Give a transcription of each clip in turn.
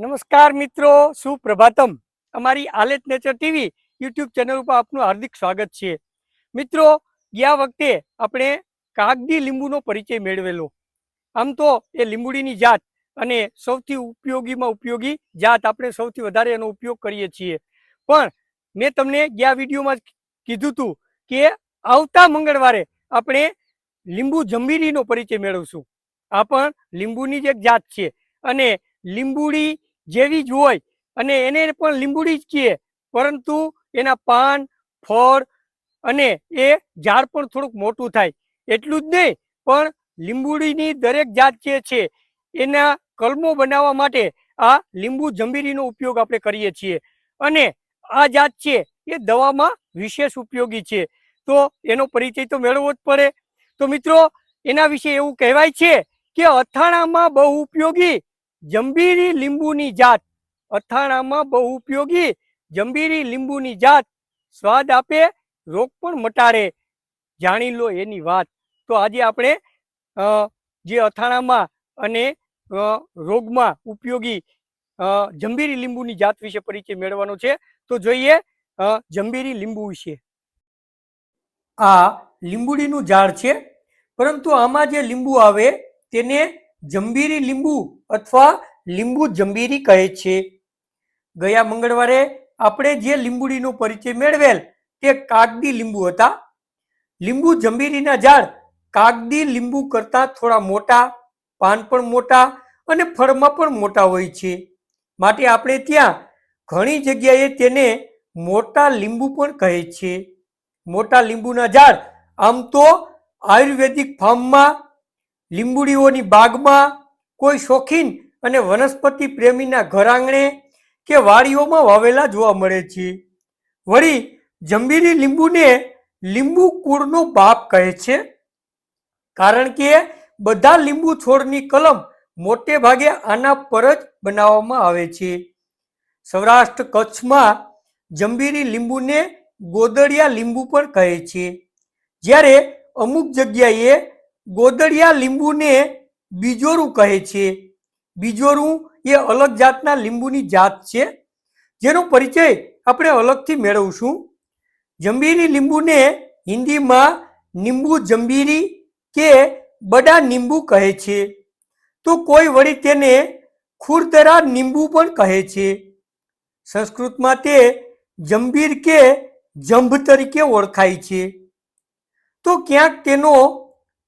નમસ્કાર મિત્રો, સુપ્રભાતમ. અમારી આલેટ નેચર ટીવી યુટ્યુબ ચેનલ ઉપર આપનું હાર્દિક સ્વાગત છે. મિત્રો, ગયા વખતે આપણે કાગડી લીંબુનો પરિચય મેળવેલો. આમ તો એ લીંબુડીની જાત અને સૌથી ઉપયોગીમાં ઉપયોગી જાત, આપણે સૌથી વધારે એનો ઉપયોગ કરીએ છીએ. પણ મેં તમને ગયા વિડીયોમાં કીધું હતું કે આવતા મંગળવારે આપણે લીંબુ જંબીરીનો પરિચય મેળવશું. આ પણ લીંબુની જ એક જાત છે અને લીંબુડી જેવી જ હોય અને એને પણ લીંબુડી જ કહે, પરંતુ એના પાન, ફળ અને એ ઝાડ પણ થોડુંક મોટું થાય. એટલું જ નહીં, પણ લીંબુડીની દરેક જાત જે છે એના કલમો બનાવવા માટે આ લીંબુ જંબીરીનો ઉપયોગ આપણે કરીએ છીએ. અને આ જાત છે એ દવામાં વિશેષ ઉપયોગી છે, તો એનો પરિચય તો મેળવવો જ પડે. તો મિત્રો, એના વિશે એવું કહેવાય છે કે અથાણામાં બહુ ઉપયોગી જંબીરી લીંબુની જાત, અથાણામાં બહુ ઉપયોગી જંબીરી લીંબુની જાત, સ્વાદ આપે, રોગ પણ મટાડે, જાણી લો એની વાત. તો આજે આપણે જે અથાણામાં અને રોગમાં ઉપયોગી જંબીરી લીંબુની જાત વિશે પરિચય મેળવવાનો છે. તો જોઈએ જંબીરી લીંબુ વિશે. આ લીંબુડીનું ઝાડ છે, પરંતુ આમાં જે લીંબુ આવે તેને જંબીરી લીંબુ અથવા લીંબુ જંબીરી કહે છે. ગયા મંગળવારે આપણે જે લીંબુડીનો પરિચય મેળવેલ તે કાગડી લીંબુ હતા. લીંબુ જંબીરીના ઝાડ કાગડી લીંબુ કરતાં થોડા મોટા, પાન પણ મોટા અને ફળમાં પણ મોટા હોય છે. માટે આપણે ત્યાં ઘણી જગ્યાએ તેને મોટા લીંબુ પણ કહે છે. મોટા લીંબુના ઝાડ આમ તો આયુર્વેદિક ફાર્મમાં, લીંબુડીઓની બાગમાં, કોઈ શોખીન અને વનસ્પતિ પ્રેમીના ઘર આંગણે કે વાડીઓમાં વાવેલા જોવા મળે છે. વળી જંબીરી લીંબુને લીંબુ કુળનો બાપ કહે છે, કારણ કે બધા લીંબુ છોડની કલમ મોટે ભાગે આના પર જ બનાવવામાં આવે છે. સૌરાષ્ટ્ર કચ્છમાં જંબીરી લીંબુને ગોદડિયા લીંબુ પણ કહે છે, જ્યારે અમુક જગ્યાએ ગોદડિયા લીંબુને બીજોરું કહે છે. બીજોરું એ અલગ જાતના લીંબુની જાત છે, જેનો પરિચય આપણે અલગથી મેળવશું. જંબીરી લીંબુને હિન્દીમાં નીંબુ જંબીરી કે બડા નીંબુ કહે છે, તો કોઈ વળી તેને ખુરદરા નીંબુ પણ કહે છે. સંસ્કૃતમાં તે જંબીર કે જંભ તરીકે ઓળખાય છે, તો ક્યાંક તેનો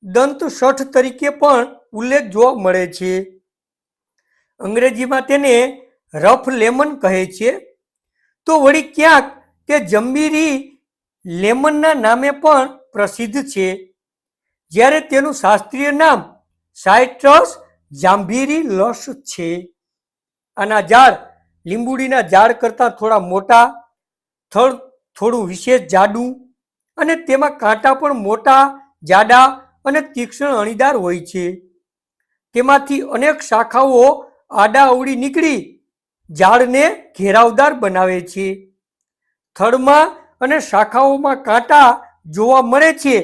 દંત શઠ તરીકે પણ ઉલ્લેખ જોવા મળે છે. અંગ્રેજીમાં તેને રફ લેમન કહે છે, તો વળી ક્યાંક તે જંબીરી લેમનના નામે પણ પ્રસિદ્ધ છે, જ્યારે તેનું શાસ્ત્રીય નામ સાઇટ્રસ જાંભીરી લસ છે. આના ઝાડ લીંબુડીના ઝાડ કરતાં થોડા મોટા, થડ થોડું વિશેષ જાડું અને તેમાં કાંટા પણ મોટા, જાડા અને તીક્ષ્ણ અણીદાર હોય છે. તેમાંથી અનેક શાખાઓ આડાઅવળી નીકળી ઝાડને ઘેરાવદાર બનાવે છે. થડમાં અને શાખાઓમાં કાંટા જોવા મળે છે,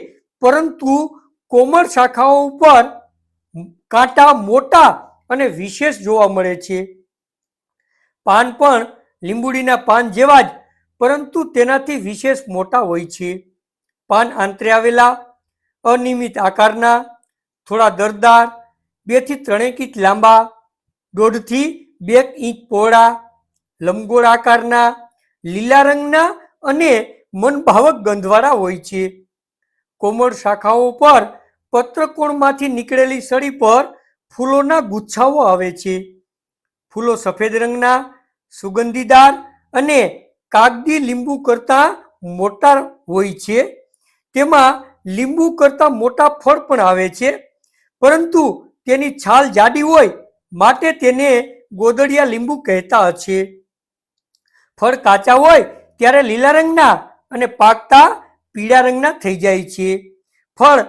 પરંતુ કોમળ શાખાઓ ઉપર કાંટા મોટા અને વિશેષ જોવા મળે છે. પાન પણ લીંબુડીના પાન જેવા જ, પરંતુ તેનાથી વિશેષ મોટા હોય છે. પાન આંતરે આવેલા, અનિયમિત આકારના, થોડા દરદાર, 2 થી 3 ઇંચ લાંબા, 1.5 થી 2 ઇંચ પહોળા, લંબગોળ આકારના, લીલા રંગના અને મનભાવક ગંધવાળા હોય છે. કોમળ શાખાઓ પર પત્રકોણમાંથી નીકળેલી સળી પર ફૂલોના ગુચ્છાઓ આવે છે. ફૂલો સફેદ રંગના, સુગંધીદાર અને કાગડી લીંબુ કરતાં મોટા હોય છે. તેમાં લીંબુ કરતાં મોટા ફળ પણ આવે છે, પરંતુ તેની છાલ જાડી હોય માટે તેને ગોદડિયા લીંબુ કહેતા હશે. ફળ કાચા હોય ત્યારે લીલા રંગના અને પાકતા પીળા રંગના થઈ જાય છે. ફળ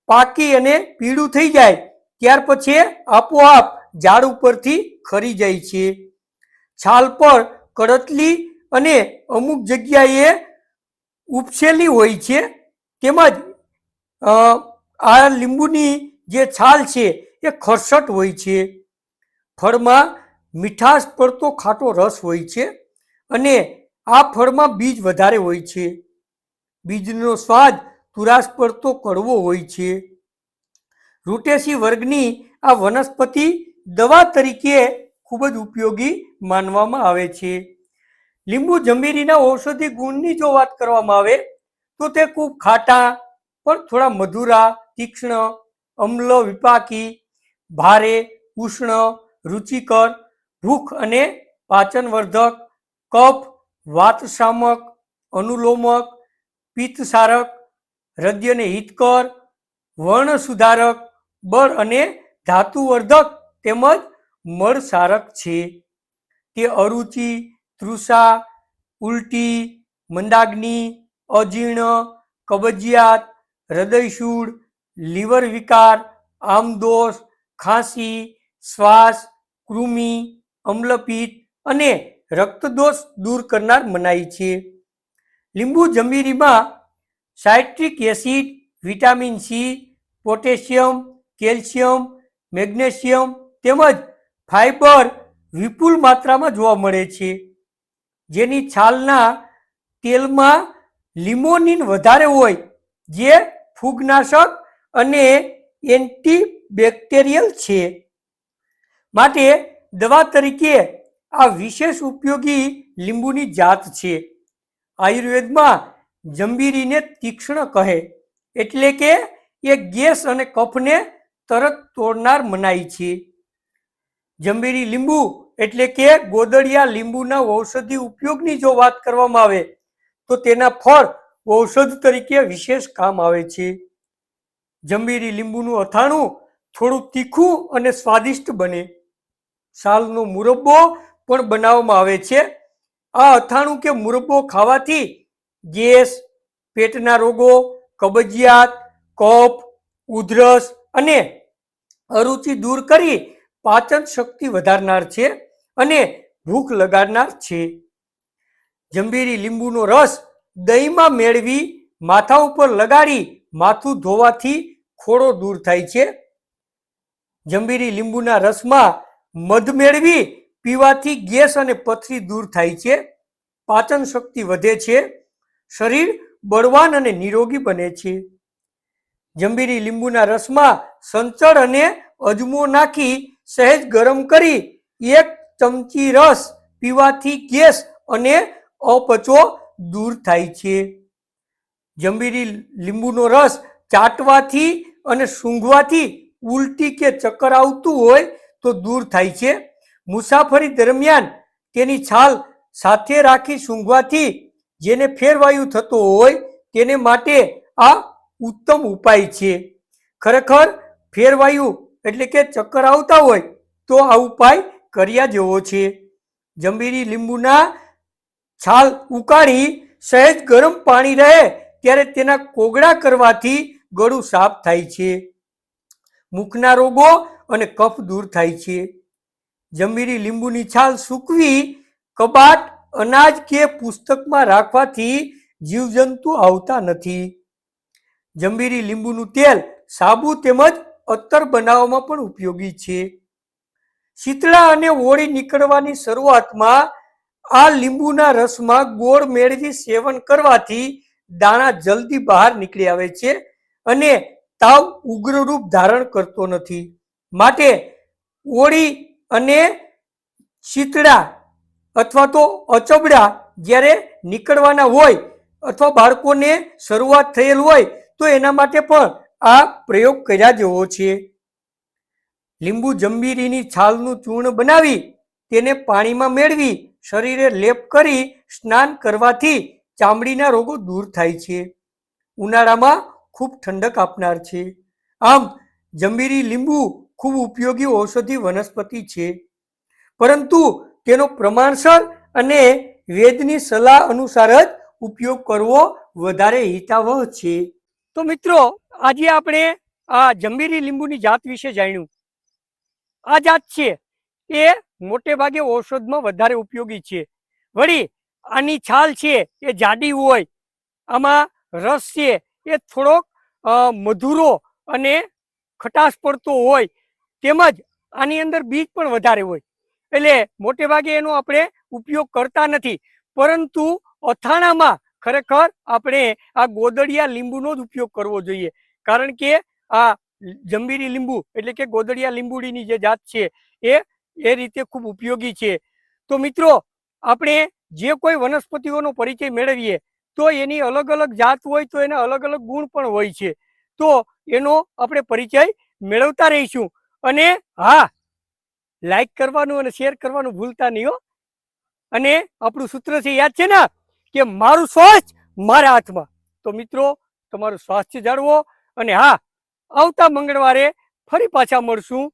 પાકી અને પીળું થઈ જાય ત્યાર પછી આપોઆપ ઝાડ ઉપરથી ખરી જાય છે. છાલ પર કડતલી અને અમુક જગ્યાએ ઉપસેલી હોય છે. તેમજ આ લીંબુની જે છાલ છે એ ખરસટ હોય છે. ફળમાં મીઠાશ પડતો ખાટો રસ હોય છે અને આ ફળમાં બીજ વધારે હોય છે. બીજનો સ્વાદ તુરાશ પડતો કડવો હોય છે. રૂટેસી વર્ગની આ વનસ્પતિ દવા તરીકે ખૂબ જ ઉપયોગી માનવામાં આવે છે. લીંબુ જંબીરીના ઔષધિ ગુણની જો વાત કરવામાં આવે તો તે ખૂબ ખાટા પણ થોડા મધુરા, તીક્ષ્ણ, અમ્લ વિપાકી, ભારે, ઉષ્ણ, રુચિકર, ભૂખ અને પાચનવર્ધક, કફ, વાતશામક, અનુલોમક, પિત્તસારક, હૃદયને હિતકર, વર્ણ સુધારક, બળ અને ધાતુવર્ધક તેમજ મળસારક છે. તે અરુચિ, તૃષા, ઉલટી, મંદાગ્નિ, અજીર્ણ, કબજિયાત, હૃદયશૂળ, લીવર વિકાર, આમદોષ, ખાંસી, શ્વાસ, કૃમિ, અમ્લપિત્ત અને રક્તદોષ દૂર કરનાર મનાય છે. લીંબુ જંબીરીમાં citric acid, vitamin C, potassium, calcium, magnesium તેમજ ફાઇબર વિપુલ માત્રામાં જોવા મળે છે. જેની છાલના તેલમાં લિમોનિન વધારે હોય જે ફૂગનાશક અને એન્ટીબેક્ટેરિયલ છે. માટે દવા તરીકે આ વિશેષ ઉપયોગી લીંબુની જાત છે. આયુર્વેદમાં જંબીરીને તીક્ષ્ણ કહે એટલે કે એ ગેસ અને કફને તરત તોડનાર મનાય છે. જંબીરી લીંબુ એટલે કે ગોદડિયા લીંબુના ઔષધિ ઉપયોગની જો વાત કરવામાં આવે તો તેના ફળ ઔષધ તરીકે વિશેષ કામ આવે છે. જંબીરી લીંબુનું અથાણું થોડું તીખું અને સ્વાદિષ્ટ બને. સાલનો મુરબ્બો પણ બનાવવામાં આવે છે. આ અથાણું કે મુરબ્બો ખાવાથી ગેસ, પેટના રોગો, કબજિયાત, કફ, ઉધરસ અને અરુચિ દૂર કરી પાચન શક્તિ વધારનાર છે અને ભૂખ લગાડનાર છે. જંબીરી લીંબુનો રસ દહીંમાં મેળવી માથા ઉપર લગાડી માથું ધોવાથી ખોડો દૂર થાય છે. જંબીરી લીંબુના રસમાં મધ મેળવી પીવાથી ગેસ અને પથરી દૂર થાય છે. પાચન શક્તિ વધે છે. શરીર બળવાન અને નિરોગી બને છે. જંબીરી લીંબુના રસમાં સંચળ અને અજમો નાખી સહેજ ગરમ કરી 1 ચમચી રસ પીવાથી ગેસ અને અપચો દૂર થાય છે. જંબીરી લીંબુનો રસ ચાટવાથી અને સૂંઘવાથી ઉલટી કે ચક્કર આવતું હોય તો દૂર થાય છે. મુસાફરી દરમિયાન તેની છાલ સાથે રાખી સૂંઘવાથી જેને ફેરવાયુ થતો હોય તેને માટે આ ઉત્તમ ઉપાય છે. ખરેખર ફેરવાયુ એટલે કે ચક્કર આવતા હોય તો આ ઉપાય કર્યા જેવો છે. જંબીરી લીંબુના છાલ ઉકાળી સહેજ ગરમ પાણી રહે ત્યારે તેના કોગળા કરવાથી ગળું સાફ થાય છે. મુખના રોગો અને કફ દૂર થાય છે. જંબીરી લીંબુની છાલ સૂકવી કબાટ, અનાજ કે પુસ્તકમાં રાખવાથી જીવજંતુ આવતા નથી. જંબીરી લીંબુનું તેલ સાબુ તેમજ અત્તર બનાવવામાં પણ ઉપયોગી છે. શીતળા અને હોળી નીકળવાની શરૂઆતમાં આ લીંબુના રસમાં ગોળ મેળવી સેવન કરવાથી દાણા જલ્દી બહાર નીકળી આવે છે અને તાવ ઉગ્ર રૂપ ધારણ કરતો નથી. માટે હોળી અને શીતળા અથવા તો અચબડા જ્યારે નીકળવાના હોય અથવા બાળકોને શરૂઆત થયેલ હોય તો એના માટે પણ આ પ્રયોગ કર્યા જેવો છે. લીંબુ જંબીરીની છાલનું ચૂર્ણ બનાવી તેને પાણીમાં મેળવી શરીરે લેપ કરી સ્નાન કરવાથી ચામડીના રોગો દૂર થાય છે. ઉનાળામાં ખૂબ ઠંડક આપનાર છે. આમ જંબીરી લીંબુ ખૂબ ઉપયોગી ઔષધિ વનસ્પતિ છે, પરંતુ તેનો પ્રમાણસર અને વેદની સલાહ અનુસાર જ ઉપયોગ કરવો વધારે હિતાવહ છે. તો મિત્રો, આજે આપણે આ જંબીરી લીંબુની જાત વિશે જાણ્યું. આ જાત છે એ મોટે ભાગે ઔષધમાં વધારે ઉપયોગી છે. વળી આની છાલ છે એ જાડી હોય, આમાં રસ છે એ થોડોક મધુરો અને ખટાશ પડતો હોય, તેમજ આની અંદર બીજ પણ વધારે હોય એટલે મોટે ભાગે એનો આપણે ઉપયોગ કરતા નથી, પરંતુ અથાણામાં ખરેખર આપણે આ ગોદડિયા લીંબુનો જ ઉપયોગ કરવો જોઈએ, કારણ કે આ જંબીરી લીંબુ એટલે કે ગોદડિયા લીંબુડીની જે જાત છે એ રીતે ખૂબ ઉપયોગી છે. તો મિત્રો, આપણે જે કોઈ વનસ્પતિઓનો પરિચય મેળવીએ તો એની અલગ અલગ જાત હોય તો એના અલગ અલગ ગુણ પણ હોય છે, તો એનો આપણે પરિચય મેળવતા રહીશું. અને હા, લાઈક કરવાનું અને શેર કરવાનું ભૂલતા નહીં હો. અને આપણું સૂત્ર છે, યાદ છે ને, કે મારું સ્વાસ્થ્ય મારા હાથમાં. તો મિત્રો, તમારું સ્વાસ્થ્ય જાળવો. અને હા, આવતા મંગળવારે ફરી પાછા મળશું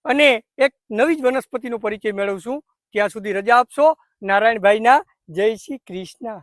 અને એક નવી જ વનસ્પતિનો પરિચય મેળવશું. ત્યાં સુધી રજા આપશો. નારાયણભાઈના જય શ્રી કૃષ્ણ.